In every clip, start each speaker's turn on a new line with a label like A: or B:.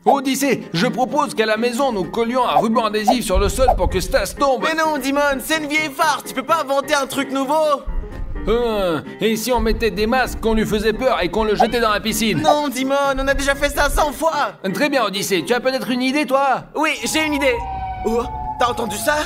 A: Odyssée, je propose qu'à la maison, nous collions un ruban adhésif sur le sol pour que Stas tombe.
B: Mais non, Dimon, c'est une vieille farce, tu peux pas inventer un truc nouveau.
A: Et si on mettait des masques qu'on lui faisait peur et qu'on le jetait dans la piscine?
B: Non, Dimon, on a déjà fait ça 100 fois.
A: Très bien, Odyssée, tu as peut-être une idée, toi?
B: Oui, j'ai une idée. Oh, t'as entendu ça?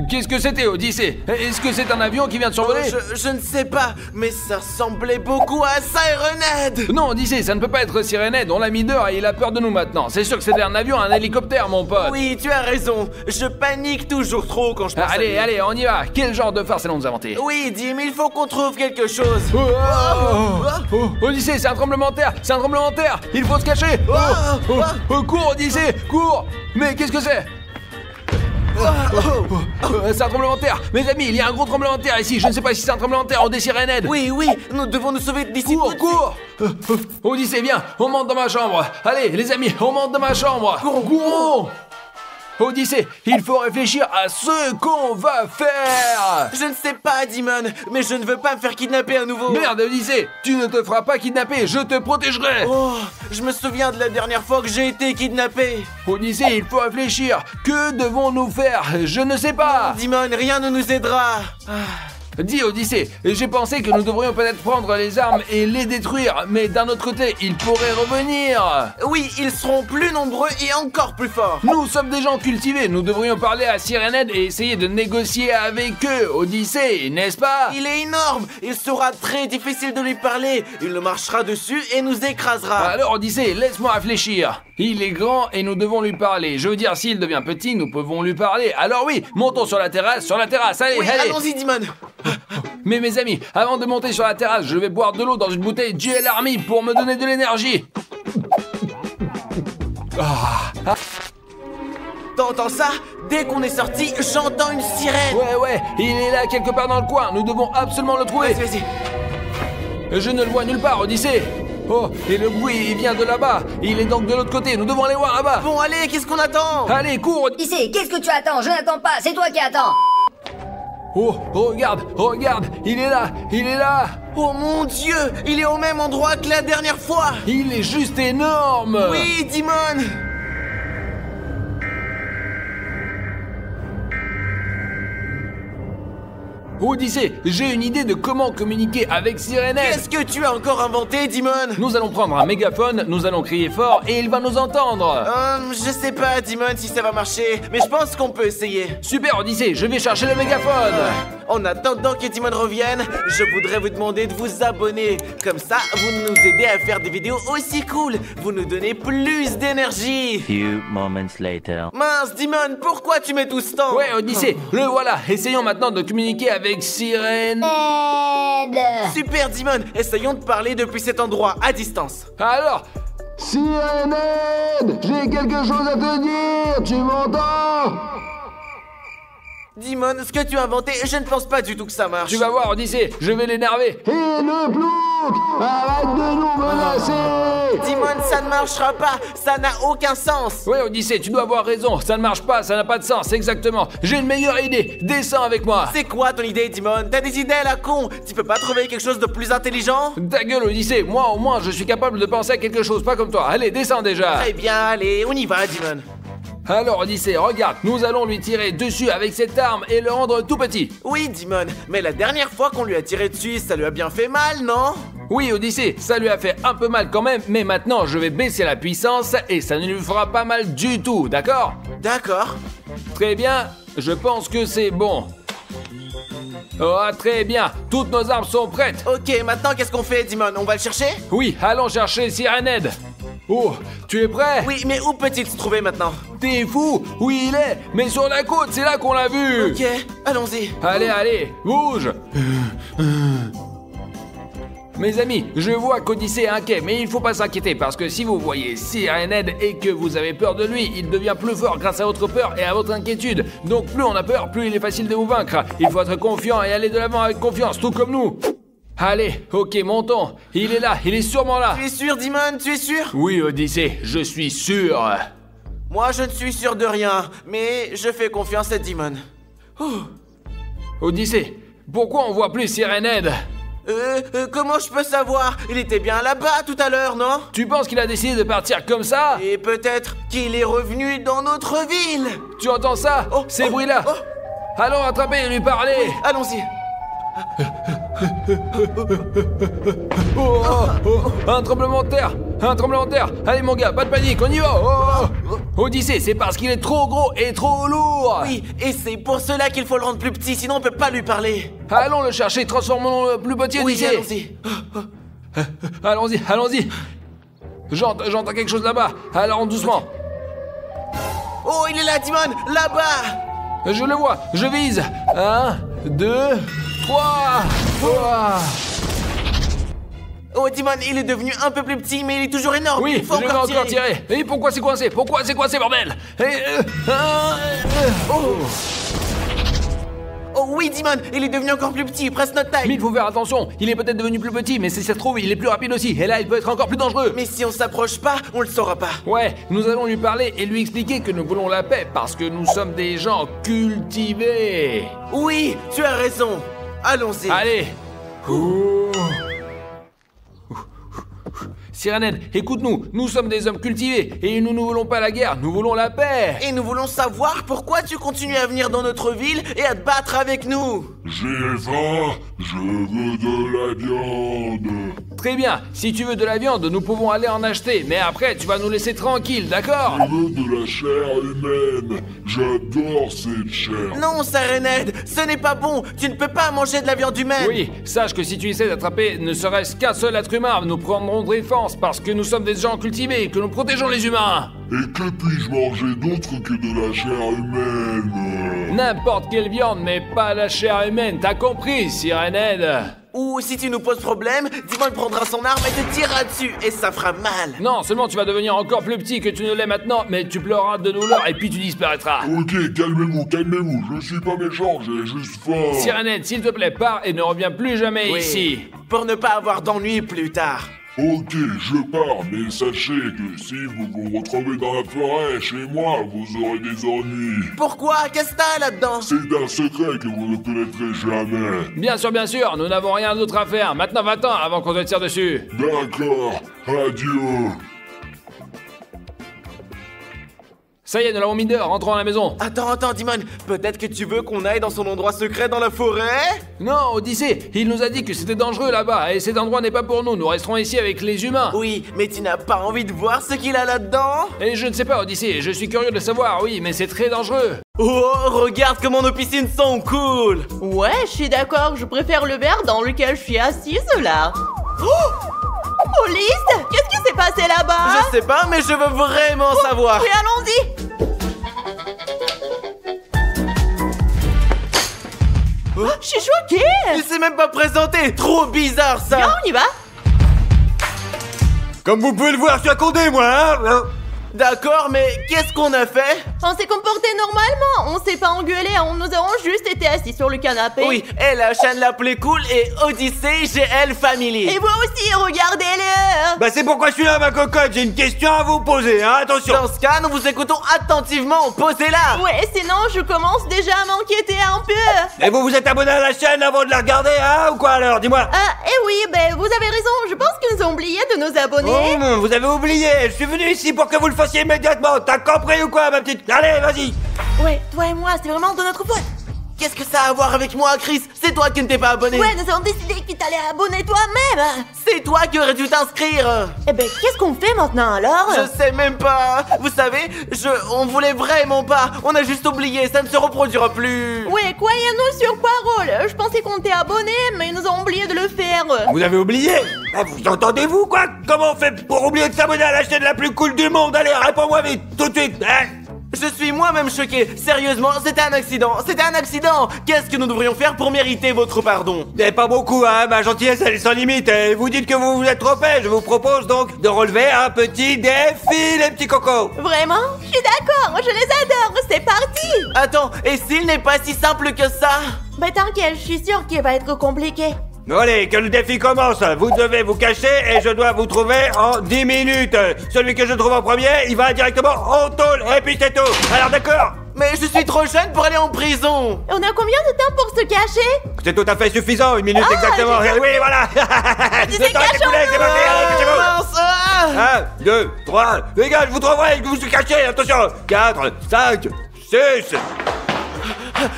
A: Qu'est-ce que c'était, Odyssée? Est-ce que c'est un avion qui vient de survoler?
B: Je ne sais pas, mais ça ressemblait beaucoup à Sirenhead.
A: Non, Odyssée, ça ne peut pas être Sirenhead, on l'a mis dehors et il a peur de nous maintenant. C'est sûr que c'était un avion, un hélicoptère, mon pote.
B: Oui, tu as raison, je panique toujours trop quand je pense à lui.
A: Allez, on y va. Quel genre de farce allons-nous inventer?
B: Oui, Dim, il faut qu'on trouve quelque chose.
A: Odyssée, c'est un tremblement de terre, il faut se cacher. Cours, Odyssée, cours. Mais qu'est-ce que c'est? C'est un tremblement de terre. Mes amis, il y a un gros tremblement de terre ici. Je ne sais pas si c'est un tremblement de terre ou des Sirenhead.
B: Oui, nous devons nous sauver d'ici.
A: Cours. Odyssée, viens, on monte dans ma chambre. Allez, les amis, on monte dans ma chambre. Courons. Odyssée, il faut réfléchir à ce qu'on va faire.
B: Je ne sais pas, Dimon, mais je ne veux pas me faire kidnapper à nouveau.
A: Merde, Odyssée, tu ne te feras pas kidnapper, je te protégerai.
B: Oh, je me souviens de la dernière fois que j'ai été kidnappé.
A: Odyssée, il faut réfléchir. Que devons-nous faire? Je ne sais pas.
B: Dimon, rien ne nous aidera.
A: Dis, Odyssée, j'ai pensé que nous devrions peut-être prendre les armes et les détruire, mais d'un autre côté, ils pourraient revenir.
B: Oui, ils seront plus nombreux et encore plus forts.
A: Nous sommes des gens cultivés, nous devrions parler à Sirenhead et essayer de négocier avec eux, Odyssée, n'est-ce pas?
B: Il est énorme, il sera très difficile de lui parler. Il nous marchera dessus et nous écrasera.
A: Alors, Odyssée, laisse-moi réfléchir. Il est grand et nous devons lui parler. Je veux dire, s'il devient petit, nous pouvons lui parler. Alors oui, montons sur la terrasse, allez,
B: oui,
A: allez.
B: Allons-y, Dimon.
A: Mais mes amis, avant de monter sur la terrasse, je vais boire de l'eau dans une bouteille GL Army pour me donner de l'énergie.
B: T'entends ça? Dès qu'on est sorti, j'entends une sirène.
A: Ouais, il est là quelque part dans le coin. Nous devons absolument le trouver.
B: Vas-y.
A: Je ne le vois nulle part, Odyssée. Oh, et le bruit, il vient de là-bas. Il est donc de l'autre côté. Nous devons aller voir là-bas.
B: Bon, allez, qu'est-ce qu'on attend?
A: Allez, cours.
C: Odyssée, qu'est-ce que tu attends? Je n'attends pas, c'est toi qui attends.
A: Oh, regarde, il est là.
B: Oh mon Dieu, il est au même endroit que la dernière fois.
A: Il est juste énorme.
B: Oui, Dimon.
A: Odyssée, j'ai une idée de comment communiquer avec Sirenhead.
B: Qu'est-ce que tu as encore inventé, Dimon?
A: Nous allons prendre un mégaphone, nous allons crier fort et il va nous entendre.
B: Je sais pas, Dimon, si ça va marcher, mais je pense qu'on peut essayer.
A: Super, Odyssée, je vais chercher le mégaphone.
B: En attendant que Dimon revienne, je voudrais vous demander de vous abonner. Comme ça, vous nous aidez à faire des vidéos aussi cool. Vous nous donnez plus d'énergie.
D: Few moments later.
B: Mince, Dimon, pourquoi tu mets tout ce temps?
A: Ouais, Odyssée, le voilà. Essayons maintenant de communiquer avec Sirenhead.
B: Super, Dimon, essayons de parler depuis cet endroit, à distance.
A: Alors,
E: Sirenhead, j'ai quelque chose à te dire, tu m'entends?
B: Dimon, ce que tu as inventé, je ne pense pas du tout que ça marche.
A: tu vas voir, Odyssée, je vais l'énerver.
E: Et le plouc, arrête de nous menacer.
B: Dimon, ça ne marchera pas, ça n'a aucun sens.
A: Ouais, Odyssée, tu dois avoir raison. Ça ne marche pas, ça n'a pas de sens, exactement. J'ai une meilleure idée. Descends avec moi.
B: C'est quoi ton idée, Dimon? T'as des idées à la con? Tu peux pas trouver quelque chose de plus intelligent?
A: Ta gueule, Odyssée. Moi, au moins, je suis capable de penser à quelque chose, pas comme toi. Allez, descends déjà.
B: Très bien, allez, on y va, Dimon.
A: Alors, Odyssée, regarde, nous allons lui tirer dessus avec cette arme et le rendre tout petit.
B: Oui, Dimon, mais la dernière fois qu'on lui a tiré dessus, ça lui a bien fait mal, non?
A: Oui, Odyssée, ça lui a fait un peu mal quand même, mais maintenant, je vais baisser la puissance et ça ne lui fera pas mal du tout, d'accord?
B: D'accord.
A: Très bien, je pense que c'est bon. Oh, très bien, toutes nos armes sont prêtes.
B: Ok, maintenant qu'est-ce qu'on fait, Dimon? On va le chercher?
A: Oui, allons chercher Sirenhead. Oh, tu es prêt?
B: Oui, mais où peut-il se trouver maintenant?
A: T'es fou? Oui, il est, mais sur la côte, c'est là qu'on l'a vu.
B: Ok, allons-y.
A: Allez, bouge. Mes amis, je vois qu'Odyssée est inquiet, mais il faut pas s'inquiéter parce que si vous voyez Sirenhead et que vous avez peur de lui, il devient plus fort grâce à votre peur et à votre inquiétude. Donc plus on a peur, plus il est facile de vous vaincre. Il faut être confiant et aller de l'avant avec confiance, tout comme nous. Allez, ok, montons. Il est là, il est sûrement là.
B: Tu es sûr, Dimon? Tu es sûr?
A: Oui, Odyssée, je suis sûr.
B: Moi, je ne suis sûr de rien, mais je fais confiance à Dimon.
A: Odyssée, pourquoi on voit plus Sirenhead?
B: Comment je peux savoir? Il était bien là-bas tout à l'heure, non?
A: Tu penses qu'il a décidé de partir comme ça?
B: Et peut-être qu'il est revenu dans notre ville.
A: Tu entends ça?
B: Oh,
A: Ces
B: oh,
A: bruits-là.
B: oh.
A: Allons attraper et lui parler.
B: Allons-y.
A: Un tremblement de terre. Un tremblement de terre. Allez mon gars, pas de panique, on y va. Odyssée, c'est parce qu'il est trop gros et trop lourd.
B: Oui, et c'est pour cela qu'il faut le rendre plus petit, sinon on peut pas lui parler.
A: Allons le chercher, transformons-le plus petit,
B: Oui,
A: Odyssée.
B: allons-y.
A: Allons-y. J'entends quelque chose là-bas. Alors doucement.
B: Oh, il est là, Timon, là-bas.
A: Je le vois, je vise. 1, 2, 3.
B: Oh, Timon, il est devenu un peu plus petit, mais il est toujours énorme.
A: Oui,
B: Il faut
A: je vais encore tirer. Et pourquoi c'est coincé? Pourquoi c'est coincé, bordel?
B: Oh oui, Timon, il est devenu encore plus petit, presque notre taille.
A: Mais il faut faire attention. Il est peut-être devenu plus petit, mais si ça se trouve, il est plus rapide aussi. Et là, il peut être encore plus dangereux.
B: Mais si on s'approche pas, on le saura pas.
A: Ouais, nous allons lui parler et lui expliquer que nous voulons la paix parce que nous sommes des gens cultivés.
B: Oui, tu as raison. Allons-y.
A: Allez. Sirenhead, écoute-nous, nous sommes des hommes cultivés et nous ne voulons pas la guerre, nous voulons la paix.
B: Et nous voulons savoir pourquoi tu continues à venir dans notre ville et à te battre avec nous.
E: J'ai faim, je veux de la viande.
A: Très bien, si tu veux de la viande, nous pouvons aller en acheter, mais après tu vas nous laisser tranquilles, d'accord?
E: Je veux de la chair humaine. J'adore cette chair.
B: Non, Sirenhead, ce n'est pas bon. Tu ne peux pas manger de la viande humaine.
A: Oui, sache que si tu essaies d'attraper ne serait-ce qu'un seul être humain, nous prendrons défense parce que nous sommes des gens cultivés et que nous protégeons les humains.
E: Et que puis-je manger d'autre que de la chair humaine?
A: N'importe quelle viande, mais pas la chair humaine, t'as compris, Sirenhead?
B: Ou si tu nous poses problème, Timon prendra son arme et te tirera dessus, et ça fera mal.
A: Non, seulement tu vas devenir encore plus petit que tu ne l'es maintenant, mais tu pleureras de douleur et puis tu disparaîtras.
E: Ok, calmez-vous, je suis pas méchant, j'ai juste faim.
A: Sirenhead, s'il te plaît, pars et ne reviens plus jamais ici.
B: Pour ne pas avoir d'ennui plus tard.
E: Ok, je pars, mais sachez que si vous vous retrouvez dans la forêt, chez moi, vous aurez des ennuis.
B: Pourquoi? Qu'est-ce que t'as là-dedans?
E: C'est un secret que vous ne connaîtrez jamais.
A: Bien sûr, nous n'avons rien d'autre à faire. Maintenant, va-t'en avant qu'on te tire dessus.
E: D'accord, adieu.
A: Ça y est, nous l'avons mis dehors, rentrons à la maison.
B: Attends, Timon, peut-être que tu veux qu'on aille dans son endroit secret dans la forêt?
A: Non, Odyssée, il nous a dit que c'était dangereux là-bas, et cet endroit n'est pas pour nous, nous resterons ici avec les humains.
B: Oui, mais tu n'as pas envie de voir ce qu'il a là-dedans?
A: Et je ne sais pas, Odyssée, je suis curieux de savoir, oui, mais c'est très dangereux.
B: Oh, regarde comment nos piscines sont cool.
F: Ouais, je suis d'accord, je préfère le verre dans lequel je suis assise là. Police, qu'est-ce qui s'est passé là-bas?
B: Je sais pas, mais je veux vraiment savoir.
F: Oui, allons-y. Je suis choquée.
B: Il s'est même pas présenté. Trop bizarre ça.
F: Viens, on y va.
G: Comme vous pouvez le voir, je suis accordé, moi, hein.
B: D'accord, mais qu'est-ce qu'on a fait?
F: On s'est comporté normalement, on s'est pas engueulé, nous avons juste été assis sur le canapé.
B: Oui, et la chaîne l'appelait cool et Odyssey GL Family.
F: Et vous aussi, regardez-le.
G: Bah c'est pourquoi je suis là, ma cocotte, j'ai une question à vous poser, hein, attention.
B: Dans ce cas, nous vous écoutons attentivement, posez-la.
F: Ouais, sinon je commence déjà à m'inquiéter un peu.
G: Et vous vous êtes abonné à la chaîne avant de la regarder, hein, ou quoi alors, dis-moi.
F: Oui, ben vous avez raison, je pense qu'ils nous ont oublié de nous abonner.
G: Oh, vous avez oublié, je suis venu ici pour que vous le fassiez immédiatement, t'as compris ou quoi, ma petite? Allez, vas-y.
F: Ouais, toi et moi, c'est vraiment de notre faute.
B: Qu'est-ce que ça a à voir avec moi, Chris? C'est toi qui ne t'es pas abonné.
F: Ouais, nous avons décidé que tu t'allais abonner toi-même.
B: C'est toi qui aurais dû t'inscrire.
F: Eh ben, qu'est-ce qu'on fait maintenant alors?
B: Je sais même pas. Vous savez, on voulait vraiment pas. On a juste oublié, ça ne se reproduira plus.
F: Ouais, croyez-nous sur parole. Je pensais qu'on t'est abonné, mais ils nous ont oublié de le faire.
G: Vous avez oublié? Vous entendez-vous, quoi? Comment on fait pour oublier de s'abonner à la chaîne la plus cool du monde? Allez, réponds-moi vite, tout de suite, hein?
B: Je suis moi-même choqué. Sérieusement, c'était un accident. C'était un accident. Qu'est-ce que nous devrions faire pour mériter votre pardon?
G: Pas beaucoup, hein. Ma gentillesse, elle est sans limite. Et vous dites que vous vous êtes trompé. Je vous propose donc de relever un petit défi, les petits cocos.
F: Vraiment? Je suis d'accord. Je les adore. C'est parti.
B: Attends, et s'il n'est pas si simple que ça?
F: Bah t'inquiète, je suis sûre qu'il va être compliqué.
G: Bon, allez, que le défi commence. Vous devez vous cacher et je dois vous trouver en 10 minutes. Celui que je trouve en premier, il va directement au tôle. Et puis c'est tout. Alors d'accord?
B: Mais je suis trop jeune pour aller en prison.
F: On a combien de temps pour se cacher?
G: C'est tout à fait suffisant, 1 minute exactement. Oui, voilà. Le temps est écoulé, c'est parti, allez, cachez-vous.
B: Mince,
G: 1, 2, 3. Les gars, je vous trouverai, je vous cachez, attention. 4, 5, 6.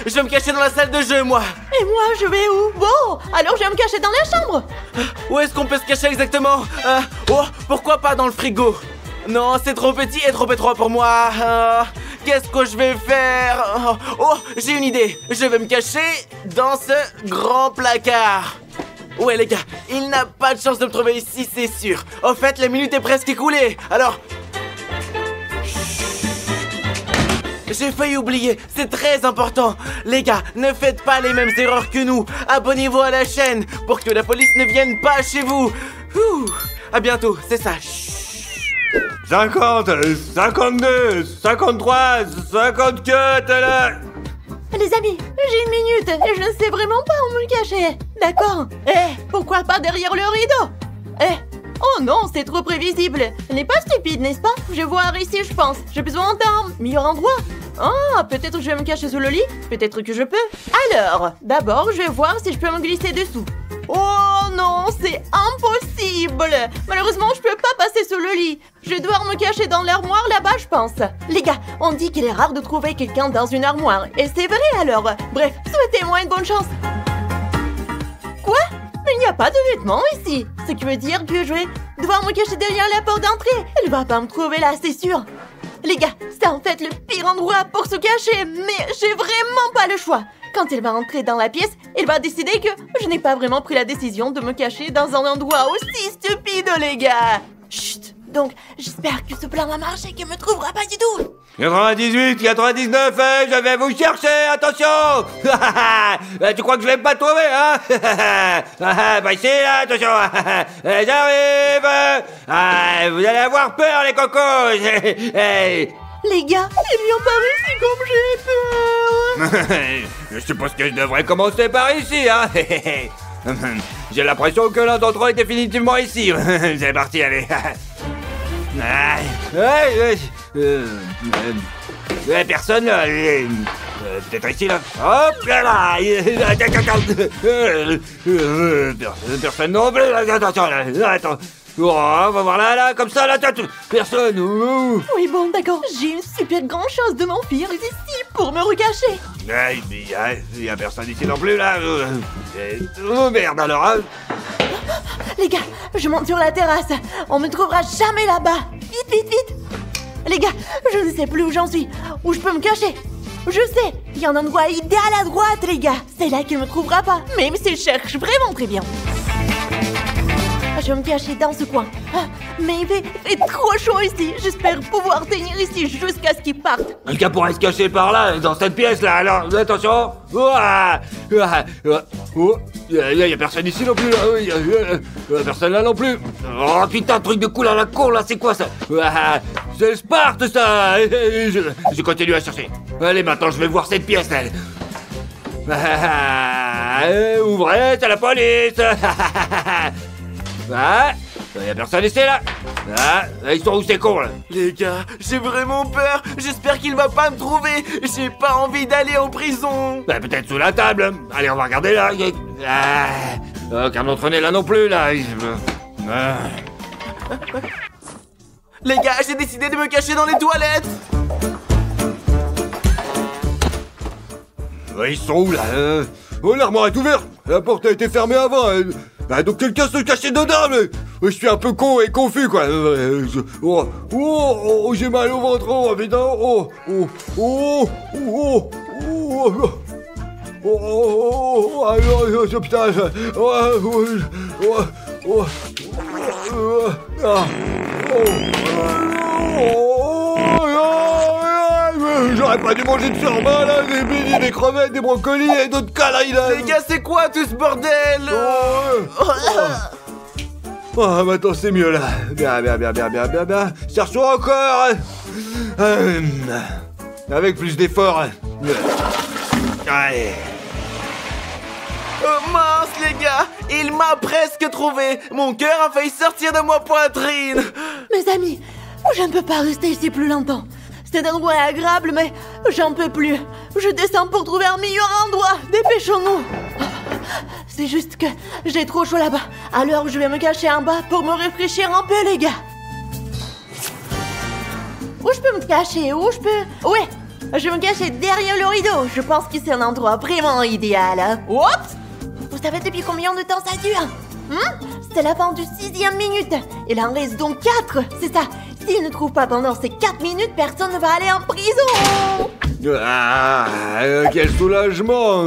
B: Je vais me cacher dans la salle de jeu, moi.
F: Et moi, je vais où? Bon, alors je vais me cacher dans la chambre.
B: Où est-ce qu'on peut se cacher exactement? Oh, pourquoi pas dans le frigo? Non, c'est trop petit et trop étroit pour moi. Qu'est-ce que je vais faire? Oh, j'ai une idée. Je vais me cacher dans ce grand placard. Ouais, les gars, il n'a pas de chance de me trouver ici, c'est sûr. Au fait, la minute est presque écoulée. Alors... J'ai failli oublier, c'est très important. Les gars, ne faites pas les mêmes erreurs que nous. Abonnez-vous à la chaîne pour que la police ne vienne pas chez vous. Ouh, à bientôt, c'est ça.
G: 50, 52, 53, 54, là.
F: Les amis, j'ai 1 minute et je ne sais vraiment pas où me cacher. D'accord? Pourquoi pas derrière le rideau? Oh non, c'est trop prévisible. Elle n'est pas stupide, n'est-ce pas? Je vais voir ici, je pense. J'ai besoin d'un meilleur endroit. Ah, peut-être que je vais me cacher sous le lit. Peut-être que je peux. Alors, d'abord, je vais voir si je peux me glisser dessous. Oh non, c'est impossible. Malheureusement, je peux pas passer sous le lit. Je vais devoir me cacher dans l'armoire là-bas, je pense. Les gars, on dit qu'il est rare de trouver quelqu'un dans une armoire. Et c'est vrai alors. Bref, souhaitez-moi une bonne chance. Quoi? Mais il n'y a pas de vêtements ici. Ce qui veut dire que je vais devoir me cacher derrière la porte d'entrée. Elle va pas me trouver là, c'est sûr. Les gars, c'est en fait le pire endroit pour se cacher. Mais j'ai vraiment pas le choix. Quand elle va entrer dans la pièce, elle va décider que je n'ai pas vraiment pris la décision de me cacher dans un endroit aussi stupide, les gars. Chut. Donc, j'espère que ce plan va marcher et qu'elle me trouvera pas du tout.
G: 98, 99, je vais vous chercher, attention. Tu crois que je vais pas te trouver, hein? Bah ici, là, attention. J'arrive. Vous allez avoir peur, les cocos.
F: Les gars, ils lui ont pas réussi comme j'ai peur.
G: Je suppose que je devrais commencer par ici, hein. J'ai l'impression que l'un d'entre eux est définitivement ici. C'est parti, allez. Personne là. Peut-être ici là. Hop là. Personne non plus. Attention là. Attends. Oh, on va voir là, comme ça, là, personne.
F: Oui, bon, d'accord. J'ai une super grande chose de m'enfuir ici pour me recacher.
G: Il y a personne ici non plus, là. Oh, merde, alors, hein.
F: Les gars, je monte sur la terrasse. On me trouvera jamais là-bas. Vite, vite, vite. Les gars, je ne sais plus où j'en suis. Où je peux me cacher. Je sais, il y a un endroit idéal à droite, les gars. C'est là qu'il me trouvera pas. Même s'il cherche vraiment très bien. Je vais me cacher dans ce coin. Mais il fait trop chaud ici. J'espère pouvoir tenir ici jusqu'à ce qu'il parte.
G: Quelqu'un pourrait se cacher par là, dans cette pièce là. Alors, attention. Il y a personne ici non plus là. Personne là non plus. Oh putain, truc de cool à la con là, c'est quoi ça? C'est Sparte ça. Je continue à chercher. Allez, maintenant je vais voir cette pièce là. Ouvrez, c'est la police. Il y a personne ici là. Ils sont où ces cons là?
B: Les gars, j'ai vraiment peur. J'espère qu'il va pas me trouver. J'ai pas envie d'aller en prison.
G: Peut-être sous la table. Allez, on va regarder là. Aucun d'entre eux n'est là non plus là.
B: Les gars, j'ai décidé de me cacher dans les toilettes.
G: Ils sont où là? Oh, l'armoire est ouverte. La porte a été fermée avant. Donc quelqu'un se cachait dedans, mais je suis un peu con et confus quoi. J'ai mal au ventre, putain. J'aurais pas dû manger de surbain là, des beignets, des crevettes, des brocolis et d'autres conneries là.
B: Les gars, c'est quoi tout ce bordel?
G: Maintenant c'est mieux là. Bien. Cherchons encore. Avec plus d'efforts. Allez.
B: Oh mince les gars, il m'a presque trouvé. Mon cœur a failli sortir de ma poitrine.
F: Mes amis, je ne peux pas rester ici plus longtemps. cet endroit est agréable, mais j'en peux plus. Je descends pour trouver un meilleur endroit. Dépêchons-nous. C'est juste que j'ai trop chaud là-bas. Alors je vais me cacher en bas pour me rafraîchir un peu, les gars. Où je peux me cacher? Où je peux... Ouais, je vais me cacher derrière le rideau. Je pense que c'est un endroit vraiment idéal. Oups! Vous savez depuis combien de temps ça dure? C'est la fin du 6e minute. Il en reste donc 4, c'est ça. S'il ne trouve pas pendant ces 4 minutes, personne ne va aller en prison.
G: Quel soulagement.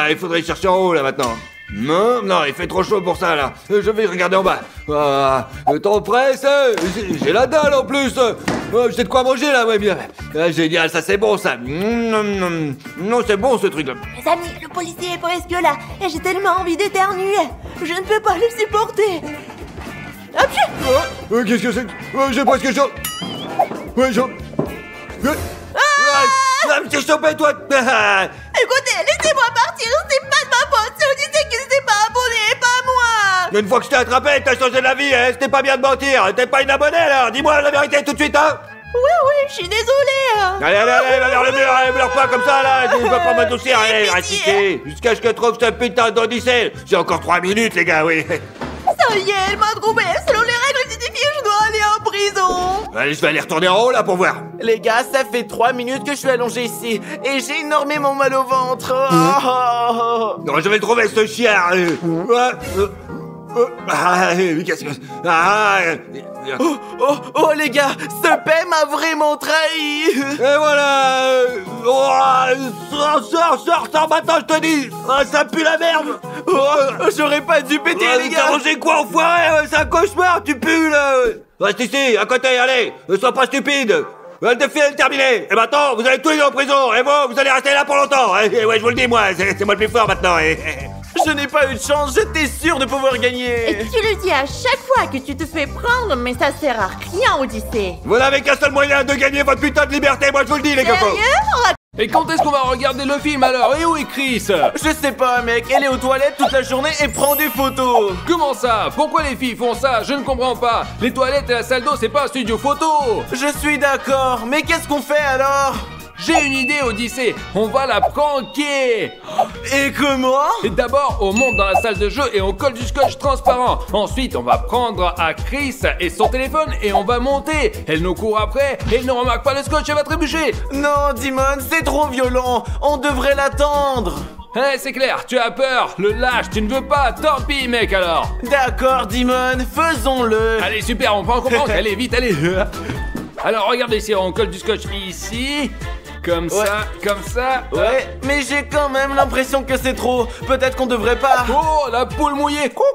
G: Il faudrait chercher en haut là maintenant. Non, il fait trop chaud pour ça là. Je vais regarder en bas. Le temps presse. J'ai la dalle en plus. J'ai de quoi manger là, ouais bien. Génial, ça c'est bon ça. Non, c'est bon ce truc là.
F: Mes amis, le policier est presque là. Et j'ai tellement envie d'éternuer. Je ne peux pas le supporter.
G: Qu'est-ce que c'est? J'ai presque chaud. Ouais, chaud. T'es chopé toi.
F: Écoutez, laissez-moi partir. C'est pas de ma faute. C'est Odyssée qui ne s'est pas abonné, pas moi.
G: Une fois que je t'ai attrapé, t'as changé la vie, hein. C'était pas bien de mentir. T'es pas une abonnée alors. Dis-moi la vérité tout de suite, hein.
F: Oui, je suis désolée.
G: Allez, va vers le mur, allez, pleure pas comme ça là. Je peux pas m'adoucir, allez, reste ici. Jusqu'à ce que je trouve ce putain d'Odyssée. J'ai encore 3 minutes, les gars, oui.
F: Ça y est, elle m'a trouvé. Selon les règles du défi, je dois aller en prison.
G: Allez, je vais aller retourner en haut là pour voir.
B: Les gars, ça fait 3 minutes que je suis allongé ici et j'ai énormément mal au ventre.
G: Non, je vais trouver ce chien. Qu'est-ce que...
B: Oh les gars, ce paix m'a vraiment trahi.
G: Et voilà. Sors maintenant, je te dis. Ça pue la merde.
B: J'aurais pas dû péter les gars.
G: T'as mangé quoi, enfoiré? C'est un cauchemar, tu pues là. Reste ici, à côté, allez. Ne sois pas stupide. Le défi est terminé. Et maintenant, vous allez tous les deux en prison. Et vous allez rester là pour longtemps. Et ouais, je vous le dis, moi, c'est moi le plus fort maintenant.
B: Je n'ai pas eu de chance, j'étais sûr de pouvoir gagner.
F: Et tu le dis à chaque fois que tu te fais prendre, mais ça sert à rien, Odyssée.
G: Vous n'avez qu'un seul moyen de gagner votre putain de liberté, moi je vous le dis, les gars.
A: Et quand est-ce qu'on va regarder le film alors? Et où est Chris?
B: Je sais pas, mec, elle est aux toilettes toute la journée et prend des photos.
A: Comment ça? Pourquoi les filles font ça? Je ne comprends pas. Les toilettes et la salle d'eau, c'est pas un studio photo.
B: Je suis d'accord, mais qu'est-ce qu'on fait alors?
A: J'ai une idée, Odyssée. On va la pranker.
B: Et comment?
A: Et d'abord, on monte dans la salle de jeu et on colle du scotch transparent. Ensuite, on va prendre à Chris et son téléphone et on va monter. Elle nous court après et elle ne remarque pas le scotch, elle va trébucher.
B: Non, Dimon, c'est trop violent. On devrait l'attendre.
A: C'est clair, tu as peur. Le lâche, tu ne veux pas. Tant pis, mec, alors.
B: D'accord, Dimon, faisons-le.
A: Allez, super, on prend prank. Allez, vite, allez. Alors, regardez ici, on colle du scotch ici. Comme ça, comme ça.
B: Ouais, mais j'ai quand même l'impression que c'est trop. Peut-être qu'on devrait pas.
A: Oh, la poule mouillée.
B: Quoi?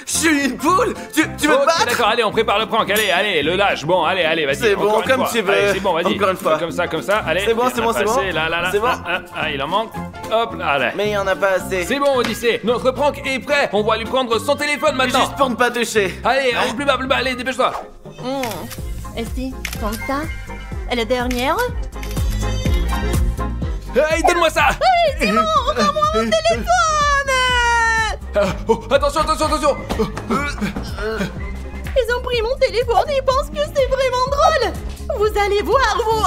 B: Je suis une poule? Tu veux te battre?
A: D'accord, allez, on prépare le prank. Allez, le lâche. Bon, allez, vas-y.
B: C'est bon, comme tu veux.
A: Allez, c'est bon, vas-y.
B: Encore une fois.
A: Comme ça. Allez.
B: C'est bon.
A: Là.
B: C'est bon.
A: Il en manque. Hop, là, allez.
B: Mais il y en a pas assez.
A: C'est bon, Odyssée. Notre prank est prêt. On va lui prendre son téléphone maintenant.
B: Juste pour ne pas toucher.
A: Allez, plus bas. Allez, dépêche-toi.
F: Et si, comme ça? Et la dernière?
A: Hey, donne-moi ça.
F: Hey, c'est bon, rends-moi mon téléphone.
A: Attention.
F: Ils ont pris mon téléphone et ils pensent que c'est vraiment drôle. Vous allez voir, vous.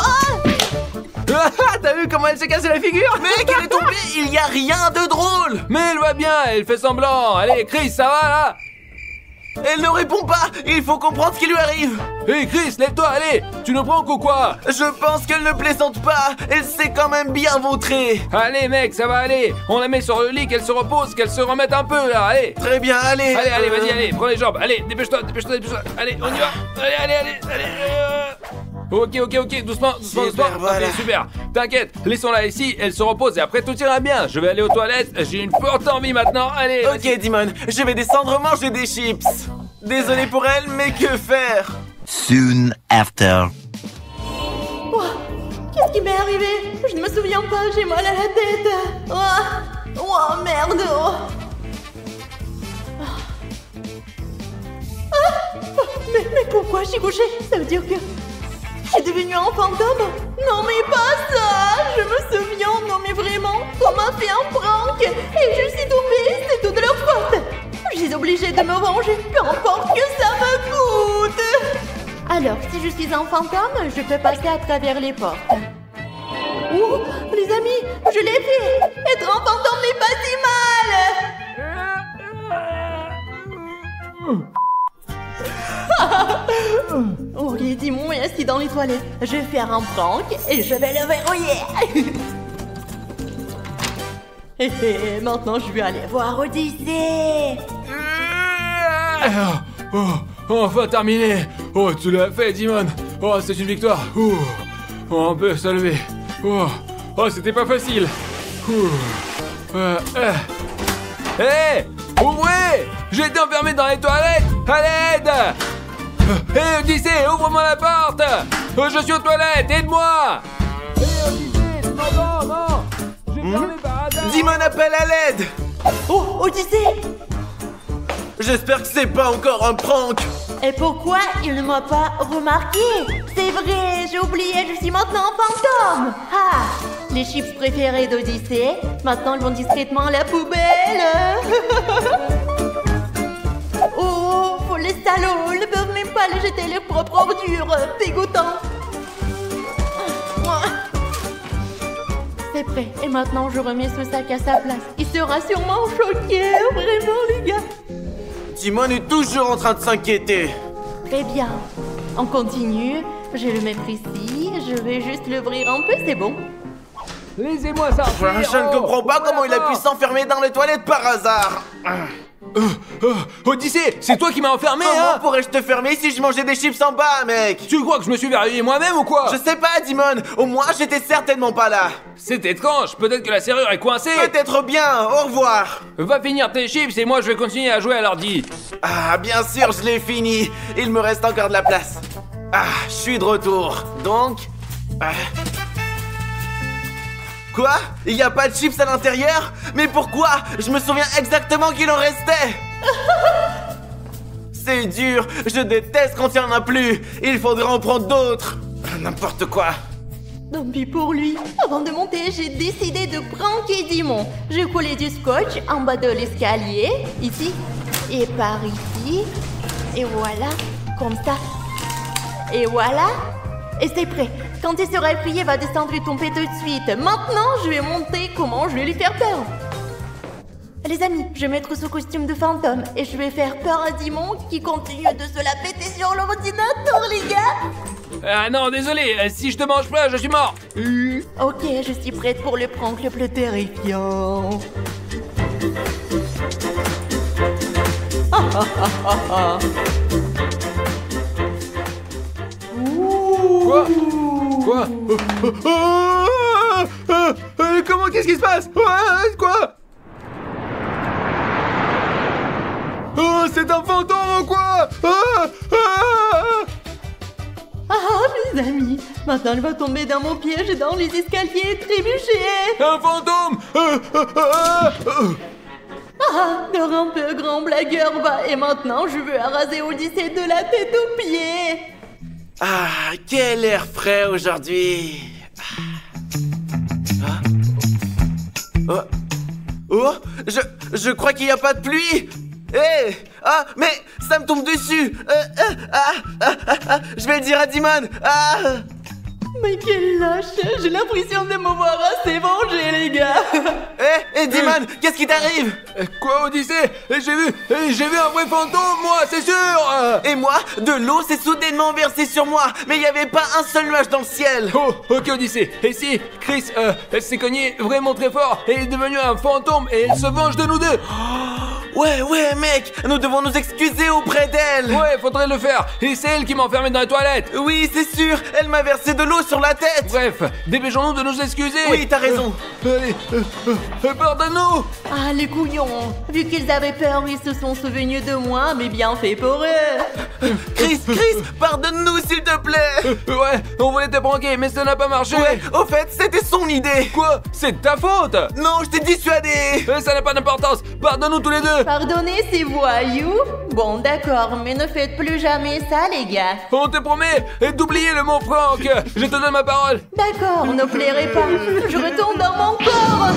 A: T'as vu comment elle s'est cassé la figure?
B: Mec, elle est tombée. Il y a rien de drôle.
A: Mais elle va bien, elle fait semblant. Allez, Chris, ça va là?
B: Elle ne répond pas. Il faut comprendre ce qui lui arrive.
A: Hé Chris, lève-toi, allez. Tu ne prends ou quoi?
B: Je pense qu'elle ne plaisante pas. Elle s'est quand même bien vautrée.
A: Allez mec, ça va aller. On la met sur le lit, qu'elle se repose, qu'elle se remette un peu là, allez.
B: Très bien, allez.
A: Allez, vas-y, allez, prends les jambes. Allez, dépêche-toi. Allez, on y va. Allez. Ok, doucement.
B: Voilà.
A: Ok, super. T'inquiète, laissons-la ici, elle se repose et après tout ira bien. Je vais aller aux toilettes, j'ai une forte envie maintenant. Allez.
B: Ok, Dimon, je vais descendre manger des chips. Désolé pour elle, mais que faire?
D: Soon after.
F: Qu'est-ce qui m'est arrivé? Je ne me souviens pas, j'ai mal à la tête. Merde. Mais pourquoi je suis couchée? Ça veut dire que je suis devenue un fantôme? Non mais pas ça. Je me souviens, non mais vraiment, on m'a fait un prank et je suis tombée, c'est toute leur faute. Je suis obligée de me venger, peu importe que ça me coûte. Alors, si je suis un fantôme, je peux passer à travers les portes. Oh, les amis, je l'ai fait! Être un fantôme n'est pas si mal! Ok, Dimon est assis dans les toilettes. Je vais faire un prank et je vais le verrouiller. Et maintenant, je vais aller voir Odyssée.
A: Enfin terminé. Oh, tu l'as fait, Dimon. Oh, c'est une victoire. On peut se lever. Oh, c'était pas facile. Hé, ouvrez! J'ai été enfermé dans les toilettes. À l'aide! Hé, Odyssée, ouvre-moi la porte. Je suis aux toilettes, aide-moi. Hé, Odyssée, non. J'ai fermé par hasard.
B: Dimon appelle à l'aide.
F: Oh, Odyssée!
B: J'espère que c'est pas encore un prank.
F: Et pourquoi il ne m'a pas remarqué? C'est vrai, j'ai oublié, je suis maintenant un fantôme. Ah, les chips préférés d'Odyssée, maintenant ils vont discrètement à la poubelle. Oh, les salauds, ils ne peuvent même pas les jeter leurs propres ordures, dégoûtant. C'est prêt, et maintenant je remets ce sac à sa place. Il sera sûrement choqué, vraiment les gars.
B: Dimon est toujours en train de s'inquiéter.
F: Très bien. On continue. Je vais le mettre ici. Je vais juste l'ouvrir un peu, c'est bon.
A: Laissez-moi sortir.
B: Je ne comprends pas comment il a pu s'enfermer dans les toilettes par hasard.
A: Odyssée, c'est toi qui m'as enfermé,
B: Comment
A: hein?
B: pourrais-je te fermer si je mangeais des chips en bas, mec?
A: Tu crois que je me suis verrouillé moi-même ou quoi?
B: Je sais pas, Dimon. Au moins, j'étais certainement pas là.
A: C'est étrange, peut-être que la serrure est coincée.
B: Peut-être bien. Au revoir.
A: Va finir tes chips et moi je vais continuer à jouer à l'ordi.
B: Ah, bien sûr, je l'ai fini. Il me reste encore de la place. Ah, je suis de retour. Donc... Quoi? Il n'y a pas de chips à l'intérieur? Mais pourquoi? Je me souviens exactement qu'il en restait. C'est dur. Je déteste quand il n'y en a plus. Il faudrait en prendre d'autres. N'importe quoi.
F: Tant pis pour lui. Avant de monter, j'ai décidé de pranker Dimon. J'ai collé du scotch en bas de l'escalier, ici, et par ici. Et voilà, comme ça. Et voilà. Et c'est prêt. Quand il sera effrayé, il va descendre et tomber tout de suite. Maintenant, je vais montrer comment je vais lui faire peur. Les amis, je vais mettre ce costume de fantôme et je vais faire peur à Dimon qui continue de se la péter sur l'ordinateur, les gars.
A: Ah non, désolé, si je te mange pas, je suis mort.
F: Ok, je suis prête pour le prank le plus terrifiant.
A: Quoi? Comment? Qu'est-ce qui se passe? Quoi? Oh, c'est un fantôme ou quoi?
F: Mes amis, maintenant il va tomber dans mon piège dans les escaliers et trébucher.
A: Un fantôme!
F: Dors un peu, grand blagueur, va. Et maintenant, je veux araser Odyssée de la tête aux pieds.
B: Ah, quel air frais aujourd'hui. Oh, je crois qu'il n'y a pas de pluie. Hé! Ah, mais ça me tombe dessus. Je vais le dire à Dimon.
F: Mais quel lâche. J'ai l'impression de me voir assez vengé, les gars.
B: Hé, Dimon, qu'est-ce qui t'arrive?
A: Quoi, Odyssée? J'ai vu un vrai fantôme, moi, c'est sûr.
B: Et moi, de l'eau s'est soudainement versée sur moi, mais il n'y avait pas un seul nuage dans le ciel.
A: Oh, ok, Odyssée. Et si Chris s'est cogné vraiment très fort et est devenu un fantôme et elle se venge de nous deux?
B: Ouais, mec, nous devons nous excuser auprès d'elle.
A: Ouais, faudrait le faire. Et c'est elle qui m'a enfermé dans les toilettes.
B: Oui, c'est sûr, elle m'a versé de l'eau sur la tête.
A: Bref, dépêchons-nous de nous excuser.
B: Oui, t'as raison.
A: Allez, pardonne-nous.
F: Ah, les couillons. Vu qu'ils avaient peur, ils se sont souvenus de moi, mais bien fait pour eux.
B: Chris, pardonne-nous s'il te plaît.
A: Ouais, on voulait te pranker, mais ça n'a pas marché.
B: Ouais, au fait, c'était son idée.
A: Quoi? C'est de ta faute.
B: Non, je t'ai dissuadé.
A: Ça n'a pas d'importance. Pardonne-nous tous les deux.
F: Pardonnez ces voyous? Bon, d'accord, mais ne faites plus jamais ça, les gars.
A: On te promet d'oublier le mot Franck. Je te donne ma parole.
F: D'accord, ne plairez pas. Je retourne dans mon corps.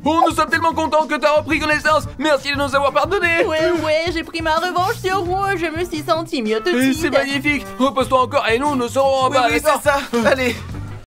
A: Oh, nous sommes tellement contents que t'as repris connaissance. Merci de nous avoir pardonné.
F: Ouais, j'ai pris ma revanche sur vous. Je me suis senti mieux tout de suite.
A: C'est magnifique. Repose-toi encore et nous serons en bas.
B: Oui, c'est ça. Allez.